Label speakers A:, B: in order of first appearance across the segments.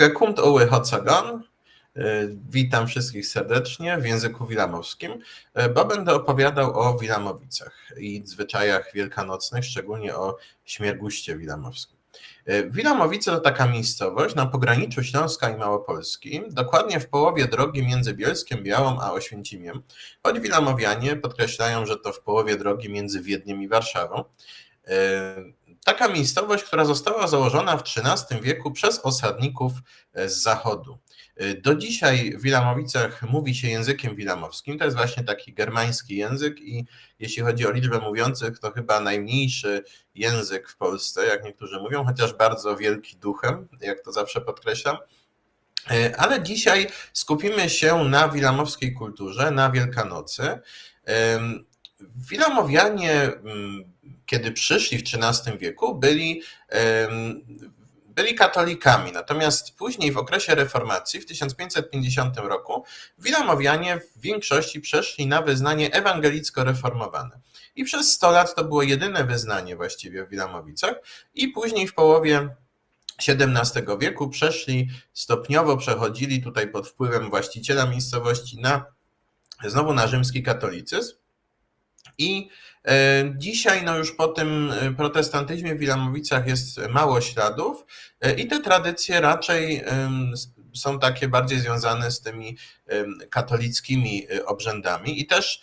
A: Skekumt oły hocagon. Witam wszystkich serdecznie w języku wilamowskim, bo będę opowiadał o Wilamowicach i zwyczajach wielkanocnych, szczególnie o Śmierguście wilamowskim. Wilamowice to taka miejscowość na pograniczu Śląska i Małopolski, dokładnie w połowie drogi między Bielskiem Białą a Oświęcimiem, choć Wilamowianie podkreślają, że to w połowie drogi między Wiedniem i Warszawą. Taka miejscowość, która została założona w XIII wieku przez osadników z zachodu. Do dzisiaj w Wilamowicach mówi się językiem wilamowskim, to jest właśnie taki germański język i jeśli chodzi o liczbę mówiących, to chyba najmniejszy język w Polsce, jak niektórzy mówią, chociaż bardzo wielki duchem, jak to zawsze podkreślam. Ale dzisiaj skupimy się na wilamowskiej kulturze, na Wielkanocy. Wilamowianie, kiedy przyszli w XIII wieku, byli katolikami, natomiast później w okresie reformacji w 1550 roku Wilamowianie w większości przeszli na wyznanie ewangelicko-reformowane. I przez 100 lat to było jedyne wyznanie właściwie w Wilamowicach i później w połowie XVII wieku stopniowo przechodzili tutaj pod wpływem właściciela miejscowości znowu na rzymski katolicyzm. I dzisiaj już po tym protestantyzmie w Wilamowicach jest mało śladów i te tradycje raczej są takie bardziej związane z tymi katolickimi obrzędami i też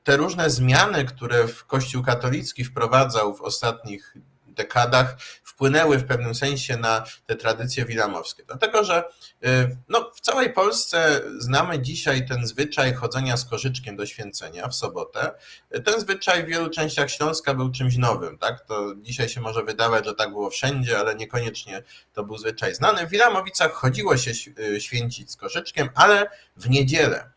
A: te różne zmiany, które Kościół katolicki wprowadzał w ostatnich dekadach, wpłynęły w pewnym sensie na te tradycje wilamowskie. Dlatego, że w całej Polsce znamy dzisiaj ten zwyczaj chodzenia z koszyczkiem do święcenia w sobotę. Ten zwyczaj w wielu częściach Śląska był czymś nowym. Tak? To dzisiaj się może wydawać, że tak było wszędzie, ale niekoniecznie to był zwyczaj znany. W Wilamowicach chodziło się święcić z koszyczkiem, ale w niedzielę.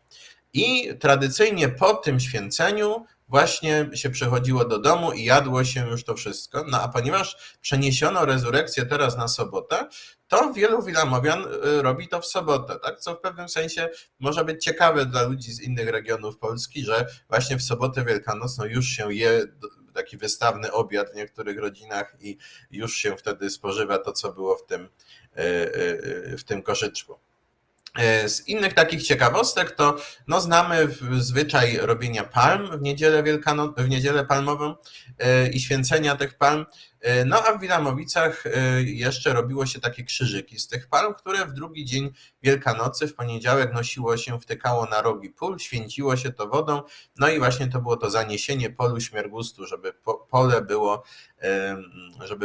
A: I tradycyjnie po tym święceniu właśnie się przychodziło do domu i jadło się już to wszystko. A ponieważ przeniesiono rezurekcję teraz na sobotę, to wielu Wilamowian robi to w sobotę, tak? Co w pewnym sensie może być ciekawe dla ludzi z innych regionów Polski, że właśnie w sobotę wielkanocną już się je taki wystawny obiad w niektórych rodzinach i już się wtedy spożywa to, co było w tym koszyczku. Z innych takich ciekawostek to znamy zwyczaj robienia palm w niedzielę palmową i święcenia tych palm. A w Wilamowicach jeszcze robiło się takie krzyżyki z tych palm, które w drugi dzień Wielkanocy, w poniedziałek nosiło się, wtykało na rogi pól, święciło się to wodą, i właśnie to było to zaniesienie polu Śmiergustu, żeby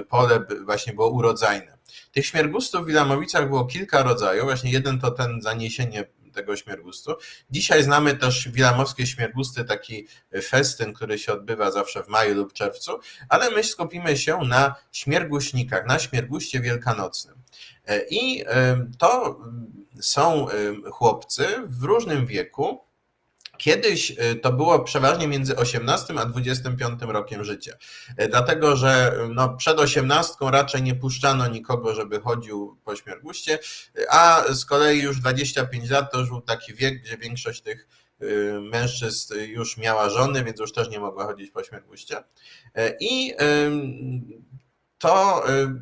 A: pole właśnie było urodzajne. Tych śmiergustów w Wilamowicach było kilka rodzajów, właśnie jeden to ten zaniesienie tego śmiergustu. Dzisiaj znamy też wilamowskie śmiergusty, taki festyn, który się odbywa zawsze w maju lub czerwcu, ale my skupimy się na śmierguśnikach, na śmierguście wielkanocnym. I to są chłopcy w różnym wieku. Kiedyś to było przeważnie między 18 a 25 rokiem życia, dlatego że przed 18 raczej nie puszczano nikogo, żeby chodził po śmierguście, a z kolei już 25 lat to już był taki wiek, gdzie większość tych mężczyzn już miała żony, więc już też nie mogła chodzić po śmierguście. I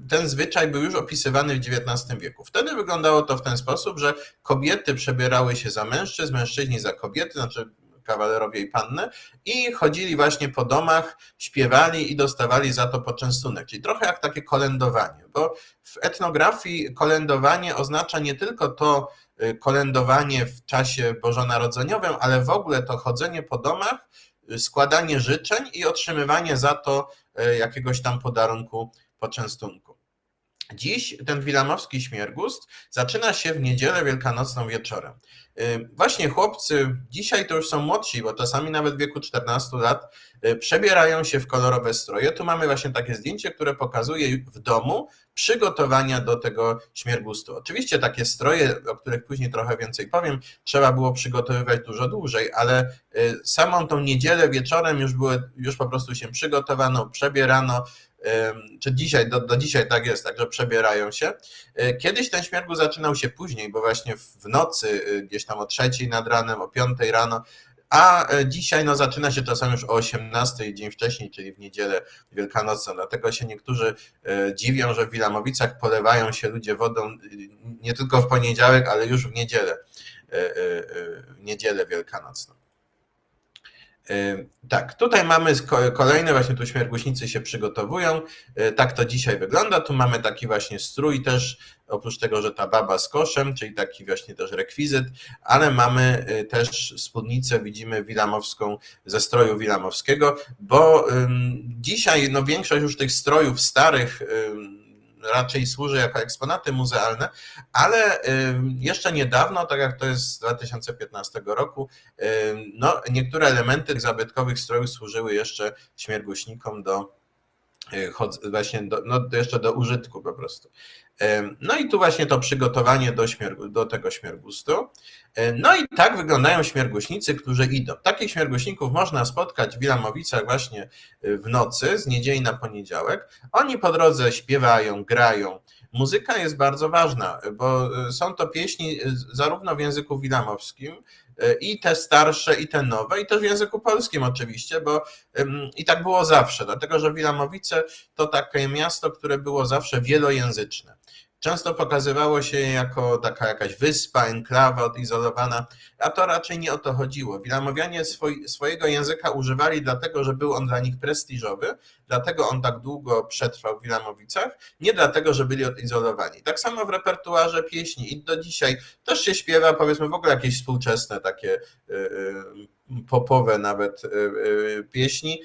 A: ten zwyczaj był już opisywany w XIX wieku. Wtedy wyglądało to w ten sposób, że kobiety przebierały się za mężczyzn, mężczyźni za kobiety, znaczy kawalerowie i panny, i chodzili właśnie po domach, śpiewali i dostawali za to poczęstunek, czyli trochę jak takie kolędowanie, bo w etnografii kolędowanie oznacza nie tylko to kolędowanie w czasie bożonarodzeniowym, ale w ogóle to chodzenie po domach, składanie życzeń i otrzymywanie za to jakiegoś tam podarunku, poczęstunku. Dziś ten wilamowski śmiergust zaczyna się w niedzielę wielkanocną wieczorem. Właśnie chłopcy, dzisiaj to już są młodsi, bo czasami nawet w wieku 14 lat, przebierają się w kolorowe stroje. Tu mamy właśnie takie zdjęcie, które pokazuje w domu przygotowania do tego śmiergustu. Oczywiście takie stroje, o których później trochę więcej powiem, trzeba było przygotowywać dużo dłużej, ale samą tą niedzielę wieczorem już po prostu się przygotowano, przebierano, czy dzisiaj, do dzisiaj tak jest, także przebierają się. Kiedyś ten śmiergust zaczynał się później, bo właśnie w nocy, gdzieś tam o 3 nad ranem, o 5 rano, a dzisiaj no, zaczyna się czasem już o 18 dzień wcześniej, czyli w niedzielę wielkanocną. Dlatego się niektórzy dziwią, że w Wilamowicach polewają się ludzie wodą nie tylko w poniedziałek, ale już w niedzielę wielkanocną. Tak, tutaj mamy kolejne, właśnie tu śmierguśnicy się przygotowują, tak to dzisiaj wygląda, tu mamy taki właśnie strój też, oprócz tego, że ta baba z koszem, czyli taki właśnie też rekwizyt, ale mamy też spódnicę, widzimy wilamowską ze stroju wilamowskiego, bo dzisiaj no większość już tych strojów starych raczej służy jako eksponaty muzealne, ale jeszcze niedawno, tak jak to jest z 2015 roku, no, niektóre elementy tych zabytkowych strojów służyły jeszcze śmierguśnikom jeszcze do użytku po prostu. No i tu właśnie to przygotowanie do tego śmiergustu. No i tak wyglądają śmierguśnicy, którzy idą. Takich śmierguśników można spotkać w Wilamowicach właśnie w nocy, z niedzieli na poniedziałek. Oni po drodze śpiewają, grają. Muzyka jest bardzo ważna, bo są to pieśni zarówno w języku wilamowskim, i te starsze, i te nowe, i też w języku polskim oczywiście, bo i tak było zawsze, dlatego że Wilamowice to takie miasto, które było zawsze wielojęzyczne. Często pokazywało się jako taka jakaś wyspa, enklawa odizolowana, a to raczej nie o to chodziło. Wilamowianie swojego języka używali dlatego, że był on dla nich prestiżowy, dlatego on tak długo przetrwał w Wilamowicach, nie dlatego, że byli odizolowani. Tak samo w repertuarze pieśni i do dzisiaj też się śpiewa, powiedzmy w ogóle jakieś współczesne takie popowe nawet pieśni.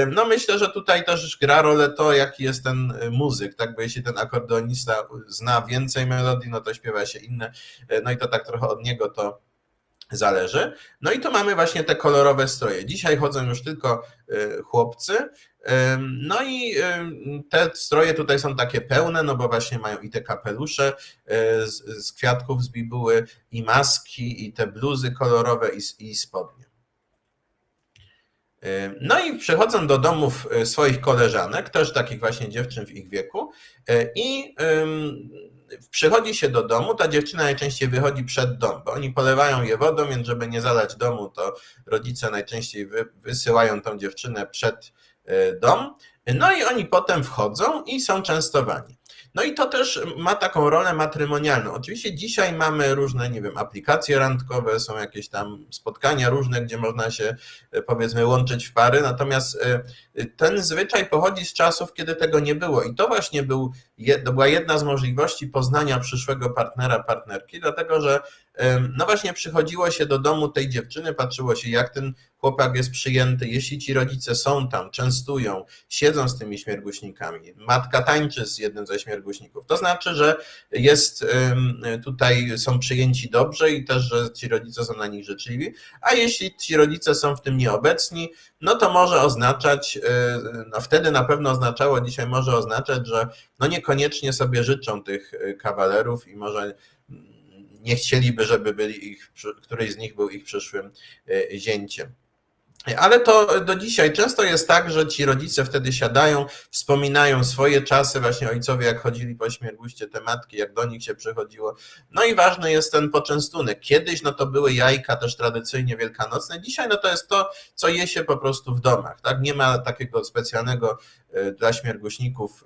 A: No myślę, że tutaj też gra rolę to, jaki jest ten muzyk, tak, bo jeśli ten akordeonista zna więcej melodii, no to śpiewa się inne, no i to tak trochę od niego to zależy. No i tu mamy właśnie te kolorowe stroje. Dzisiaj chodzą już tylko chłopcy, no i te stroje tutaj są takie pełne, no bo właśnie mają i te kapelusze z kwiatków z bibuły, i maski, i te bluzy kolorowe, i spodnie. No i przychodzą do domów swoich koleżanek, też takich właśnie dziewczyn w ich wieku, i przychodzi się do domu, ta dziewczyna najczęściej wychodzi przed dom, bo oni polewają je wodą, więc żeby nie zalać domu, to rodzice najczęściej wysyłają tą dziewczynę przed dom, no i oni potem wchodzą i są częstowani. No i to też ma taką rolę matrymonialną. Oczywiście dzisiaj mamy różne, nie wiem, aplikacje randkowe, są jakieś tam spotkania różne, gdzie można się, powiedzmy, łączyć w pary, natomiast ten zwyczaj pochodzi z czasów, kiedy tego nie było i to właśnie to była jedna z możliwości poznania przyszłego partnera, partnerki, dlatego że no właśnie przychodziło się do domu tej dziewczyny, patrzyło się, jak ten chłopak jest przyjęty, jeśli ci rodzice są tam, częstują, siedzą z tymi śmierguśnikami, matka tańczy z jednym ze śmierguśników, to znaczy, że tutaj są przyjęci dobrze i też, że ci rodzice są na nich życzliwi, a jeśli ci rodzice są w tym nieobecni, no to może oznaczać, no wtedy na pewno oznaczało, dzisiaj może oznaczać, że no niekoniecznie sobie życzą tych kawalerów i może nie chcieliby, żeby któryś z nich był ich przyszłym zięciem. Ale to do dzisiaj często jest tak, że ci rodzice wtedy siadają, wspominają swoje czasy, właśnie ojcowie jak chodzili po śmierguście, te matki, jak do nich się przychodziło. No i ważny jest ten poczęstunek. Kiedyś no to były jajka też tradycyjnie wielkanocne, dzisiaj no to jest to, co je się po prostu w domach. Tak? Nie ma takiego specjalnego dla śmierguśników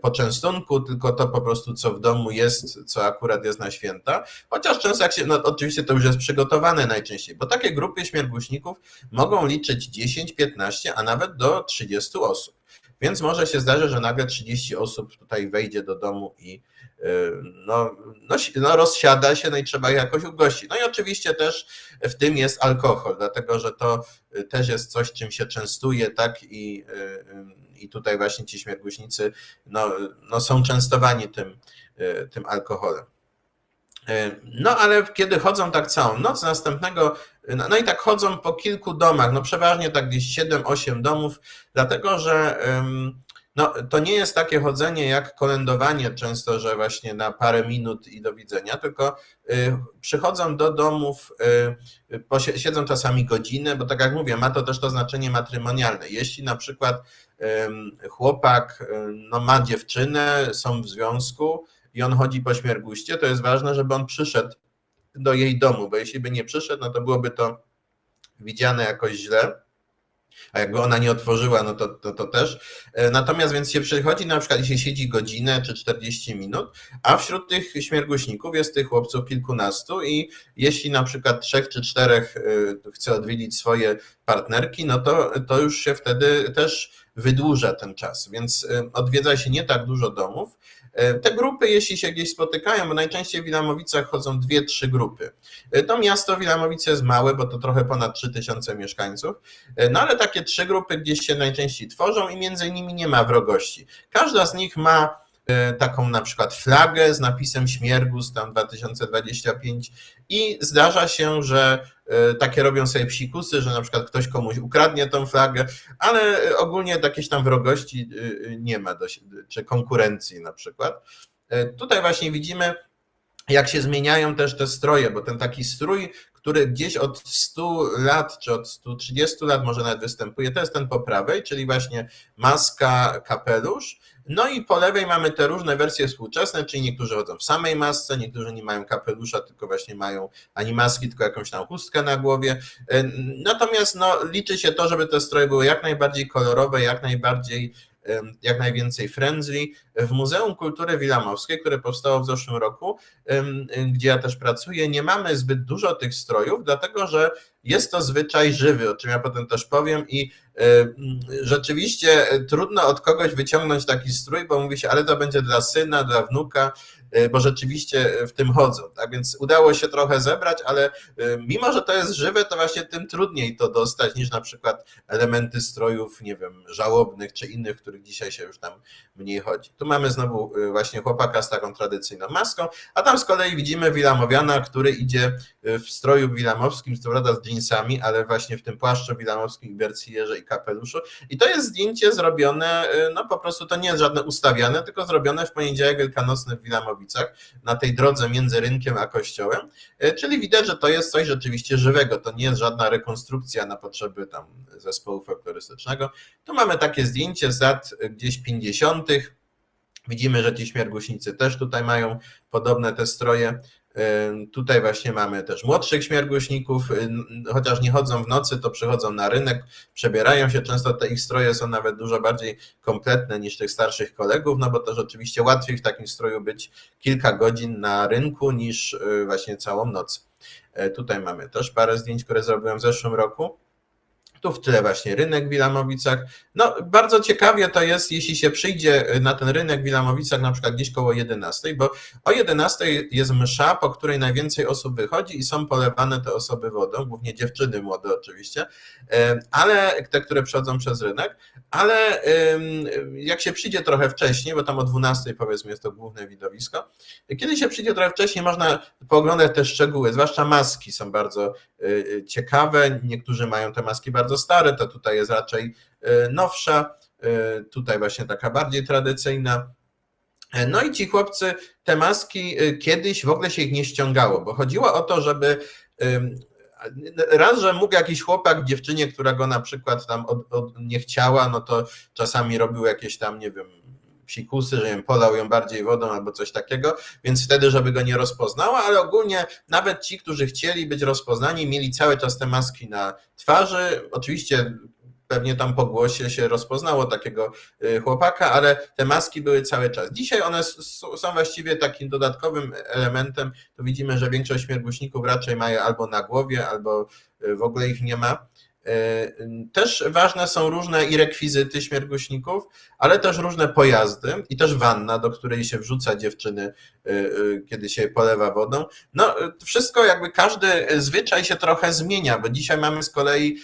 A: poczęstunku, tylko to po prostu, co w domu jest, co akurat jest na święta. Chociaż często, no oczywiście to już jest przygotowane najczęściej, bo takie grupy śmierguśników mogą liczyć 10, 15, a nawet do 30 osób. Więc może się zdarzyć, że nagle 30 osób tutaj wejdzie do domu i rozsiada się, no i trzeba je jakoś ugościć. No i oczywiście też w tym jest alkohol, dlatego że to też jest coś, czym się częstuje, tak, i tutaj właśnie ci śmierguśnicy no są częstowani tym alkoholem. No ale kiedy chodzą tak całą noc, następnego, no i tak chodzą po kilku domach, no przeważnie tak gdzieś 7-8 domów, dlatego że no, to nie jest takie chodzenie jak kolędowanie często, że właśnie na parę minut i do widzenia, tylko przychodzą do domów, siedzą czasami godzinę, bo tak jak mówię, ma to też to znaczenie matrymonialne. Jeśli na przykład chłopak no, ma dziewczynę, są w związku i on chodzi po śmierguście, to jest ważne, żeby on przyszedł do jej domu, bo jeśli by nie przyszedł, no to byłoby to widziane jakoś źle, a jakby ona nie otworzyła, no to też. Natomiast więc się przychodzi na przykład i się siedzi godzinę czy 40 minut, a wśród tych śmierguśników jest tych chłopców kilkunastu i jeśli na przykład 3 czy 4 chce odwiedzić swoje partnerki, no to już się wtedy też wydłuża ten czas, więc odwiedza się nie tak dużo domów. Te grupy, jeśli się gdzieś spotykają, bo najczęściej w Wilamowicach chodzą 2-3 grupy. To miasto Wilamowice jest małe, bo to trochę ponad 3000 mieszkańców, no ale takie 3 grupy gdzieś się najczęściej tworzą i między nimi nie ma wrogości. Każda z nich ma taką na przykład flagę z napisem Śmiergus tam 2025 i zdarza się, że takie robią sobie psikusy, że na przykład ktoś komuś ukradnie tą flagę, ale ogólnie jakieś tam wrogości nie ma, czy konkurencji na przykład. Tutaj właśnie widzimy, jak się zmieniają też te stroje, bo ten taki strój, który gdzieś od 100 lat, czy od 130 lat może nawet występuje, to jest ten po prawej, czyli właśnie maska, kapelusz. No i po lewej mamy te różne wersje współczesne, czyli niektórzy chodzą w samej masce, niektórzy nie mają kapelusza, tylko właśnie mają ani maski, tylko jakąś tam chustkę na głowie. Natomiast no, liczy się to, żeby te stroje były jak najbardziej kolorowe, jak najwięcej friendly. W Muzeum Kultury Wilamowskiej, które powstało w zeszłym roku, gdzie ja też pracuję, nie mamy zbyt dużo tych strojów, dlatego że jest to zwyczaj żywy, o czym ja potem też powiem i rzeczywiście trudno od kogoś wyciągnąć taki strój, bo mówi się, ale to będzie dla syna, dla wnuka, bo rzeczywiście w tym chodzą. Tak więc udało się trochę zebrać, ale mimo, że to jest żywe, to właśnie tym trudniej to dostać niż na przykład elementy strojów, nie wiem, żałobnych czy innych, których dzisiaj się już tam mniej chodzi. Tu mamy znowu właśnie chłopaka z taką tradycyjną maską, a tam z kolei widzimy Wilamowiana, który idzie w stroju wilamowskim, co prawda z jeansami, ale właśnie w tym płaszczu wilamowskim i bercierze i kapeluszu. I to jest zdjęcie zrobione, no po prostu to nie jest żadne ustawiane, tylko zrobione w poniedziałek wielkanocny w Wilamowicach, na tej drodze między rynkiem a kościołem, czyli widać, że to jest coś rzeczywiście żywego, to nie jest żadna rekonstrukcja na potrzeby tam zespołu folklorystycznego. Tu mamy takie zdjęcie z lat gdzieś 50. Widzimy, że ci śmierguśnicy też tutaj mają podobne te stroje. Tutaj właśnie mamy też młodszych śmierguśników, chociaż nie chodzą w nocy, to przychodzą na rynek, przebierają się, często te ich stroje są nawet dużo bardziej kompletne niż tych starszych kolegów, no bo to rzeczywiście łatwiej w takim stroju być kilka godzin na rynku niż właśnie całą noc. Tutaj mamy też parę zdjęć, które zrobiłem w zeszłym roku. Tu w tyle właśnie rynek w Wilamowicach. No bardzo ciekawie to jest, jeśli się przyjdzie na ten rynek w Wilamowicach na przykład gdzieś koło 11, bo o 11 jest msza, po której najwięcej osób wychodzi i są polewane te osoby wodą, głównie dziewczyny młode oczywiście, ale te, które przechodzą przez rynek, ale jak się przyjdzie trochę wcześniej, bo tam o 12 powiedzmy jest to główne widowisko, kiedy się przyjdzie trochę wcześniej, można pooglądać te szczegóły, zwłaszcza maski są bardzo ciekawe, niektórzy mają te maski bardzo stare, to tutaj jest raczej nowsza, tutaj właśnie taka bardziej tradycyjna. No i ci chłopcy, te maski kiedyś w ogóle się ich nie ściągało, bo chodziło o to, żeby raz, że mógł jakiś chłopak dziewczynie, która go na przykład tam nie chciała, no to czasami robił jakieś tam, nie wiem, psikusy, że polał ją bardziej wodą albo coś takiego, więc wtedy, żeby go nie rozpoznała, ale ogólnie nawet ci, którzy chcieli być rozpoznani, mieli cały czas te maski na twarzy. Oczywiście pewnie tam po głosie się rozpoznało takiego chłopaka, ale te maski były cały czas. Dzisiaj one są właściwie takim dodatkowym elementem. Tu widzimy, że większość śmierguśników raczej ma je albo na głowie, albo w ogóle ich nie ma. Też ważne są różne i rekwizyty śmierguśników, ale też różne pojazdy i też wanna, do której się wrzuca dziewczyny, kiedy się polewa wodą. No wszystko jakby każdy zwyczaj się trochę zmienia, bo dzisiaj mamy z kolei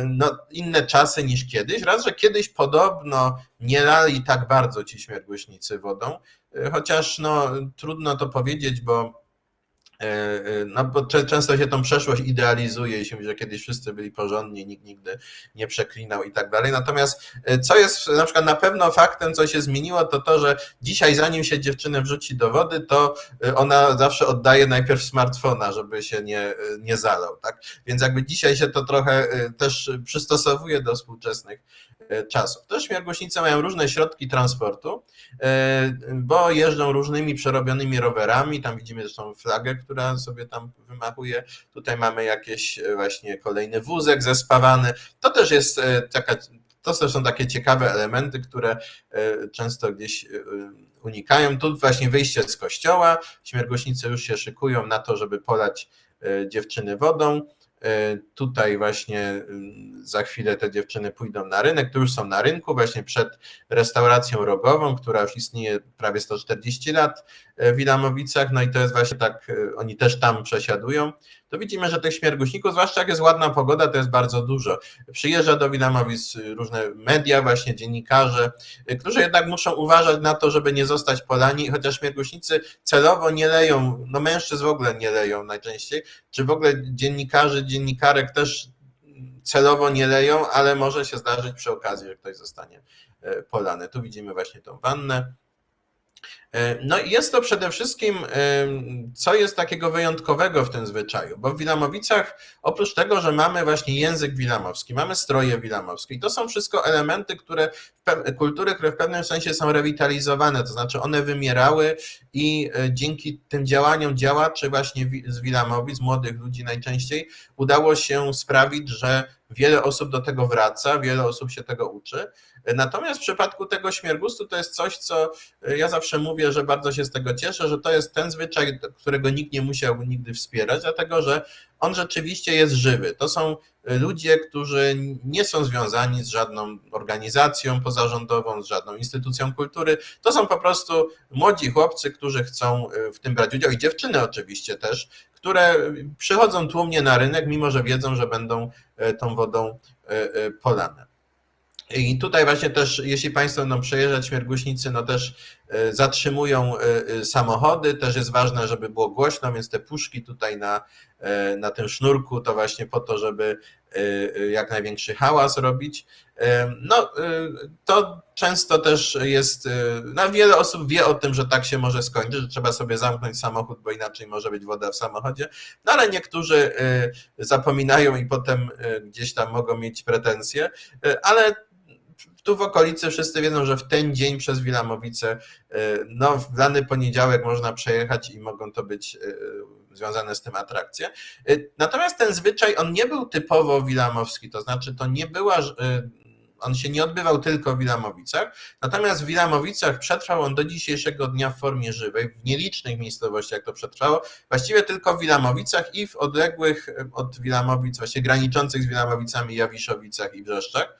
A: no, inne czasy niż kiedyś. Raz, że kiedyś podobno nie lali tak bardzo ci śmierguśnicy wodą, chociaż no, trudno to powiedzieć, bo często się tą przeszłość idealizuje i się mówi, że kiedyś wszyscy byli porządni, nikt nigdy nie przeklinał i tak dalej. Natomiast co jest na przykład na pewno faktem, co się zmieniło, to to, że dzisiaj zanim się dziewczynę wrzuci do wody, to ona zawsze oddaje najpierw smartfona, żeby się nie zalał. Tak? Więc jakby dzisiaj się to trochę też przystosowuje do współczesnych czasów. Też śmierguśnice mają różne środki transportu, bo jeżdżą różnymi przerobionymi rowerami, tam widzimy zresztą flagę, która sobie tam wymachuje. Tutaj mamy jakieś właśnie kolejny wózek zespawany. To też jest to też są takie ciekawe elementy, które często gdzieś unikają. Tu właśnie wyjście z kościoła, śmiergłośnicy już się szykują na to, żeby polać dziewczyny wodą. Tutaj właśnie za chwilę te dziewczyny pójdą na rynek, tu już są na rynku, właśnie przed restauracją rogową, która już istnieje prawie 140 lat w Wilamowicach, no i to jest właśnie tak, oni też tam przesiadują. To widzimy, że tych śmierguśników, zwłaszcza jak jest ładna pogoda, to jest bardzo dużo. Przyjeżdża do Wilamowic różne media, właśnie dziennikarze, którzy jednak muszą uważać na to, żeby nie zostać polani, chociaż śmierguśnicy celowo nie leją, no mężczyzn w ogóle nie leją najczęściej, czy w ogóle dziennikarzy, dziennikarek też celowo nie leją, ale może się zdarzyć przy okazji, że ktoś zostanie polany. Tu widzimy właśnie tą wannę. No i jest to przede wszystkim, co jest takiego wyjątkowego w tym zwyczaju, bo w Wilamowicach oprócz tego, że mamy właśnie język wilamowski, mamy stroje wilamowskie i to są wszystko elementy, kultury, które w pewnym sensie są rewitalizowane, to znaczy one wymierały i dzięki tym działaniom działaczy właśnie z Wilamowic, młodych ludzi najczęściej, udało się sprawić, że wiele osób do tego wraca, wiele osób się tego uczy. Natomiast w przypadku tego śmiergustu to jest coś, co ja zawsze mówię, że bardzo się z tego cieszę, że to jest ten zwyczaj, którego nikt nie musiał nigdy wspierać, dlatego że on rzeczywiście jest żywy. To są ludzie, którzy nie są związani z żadną organizacją pozarządową, z żadną instytucją kultury. To są po prostu młodzi chłopcy, którzy chcą w tym brać udział i dziewczyny oczywiście też, które przychodzą tłumnie na rynek, mimo że wiedzą, że będą tą wodą polane. I tutaj właśnie też, jeśli Państwo będą przejeżdżać śmierguśnicy, no też zatrzymują samochody, też jest ważne, żeby było głośno, więc te puszki tutaj na tym sznurku to właśnie po to, żeby jak największy hałas robić. No to często też jest, no wiele osób wie o tym, że tak się może skończyć, że trzeba sobie zamknąć samochód, bo inaczej może być woda w samochodzie, no ale niektórzy zapominają i potem gdzieś tam mogą mieć pretensje, ale tu w okolicy wszyscy wiedzą, że w ten dzień przez Wilamowice, no w dany poniedziałek można przejechać i mogą to być związane z tym atrakcje. Natomiast ten zwyczaj, on nie był typowo wilamowski, to znaczy to nie była, on się nie odbywał tylko w Wilamowicach, natomiast w Wilamowicach przetrwał on do dzisiejszego dnia w formie żywej, w nielicznych miejscowościach to przetrwało, właściwie tylko w Wilamowicach i w odległych od Wilamowic, właśnie graniczących z Wilamowicami Jawiszowicach i Brzeszczach.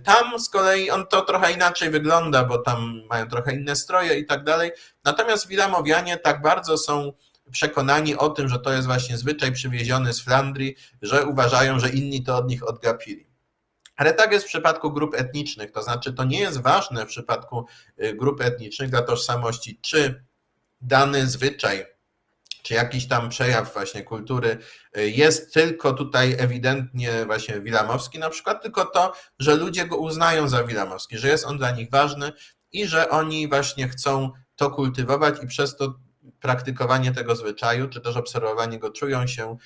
A: Tam z kolei on to trochę inaczej wygląda, bo tam mają trochę inne stroje i tak dalej. Natomiast Wilamowianie tak bardzo są przekonani o tym, że to jest właśnie zwyczaj przywieziony z Flandrii, że uważają, że inni to od nich odgapili. Ale tak jest w przypadku grup etnicznych, to znaczy to nie jest ważne w przypadku grup etnicznych dla tożsamości, czy dany zwyczaj, czy jakiś tam przejaw właśnie kultury jest tylko tutaj ewidentnie właśnie wilamowski na przykład, tylko to, że ludzie go uznają za wilamowski, że jest on dla nich ważny i że oni właśnie chcą to kultywować i przez to praktykowanie tego zwyczaju, czy też obserwowanie go czują się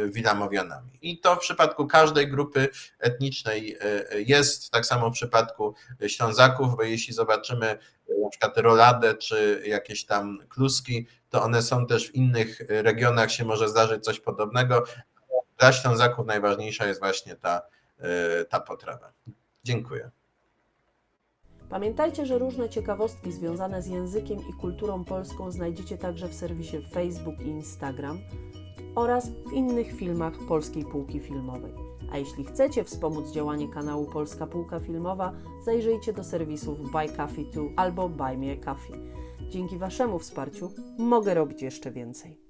A: Wilamowianami. I to w przypadku każdej grupy etnicznej jest, tak samo w przypadku Ślązaków, bo jeśli zobaczymy na przykład roladę, czy jakieś tam kluski, to one są też w innych regionach, się może zdarzyć coś podobnego. Dla Ślązaków najważniejsza jest właśnie ta potrawa. Dziękuję.
B: Pamiętajcie, że różne ciekawostki związane z językiem i kulturą polską znajdziecie także w serwisie Facebook i Instagram oraz w innych filmach Polskiej Półki Filmowej. A jeśli chcecie wspomóc działanie kanału Polska Półka Filmowa, zajrzyjcie do serwisów Buy Coffee 2 albo Buy Me a Coffee. Dzięki Waszemu wsparciu mogę robić jeszcze więcej.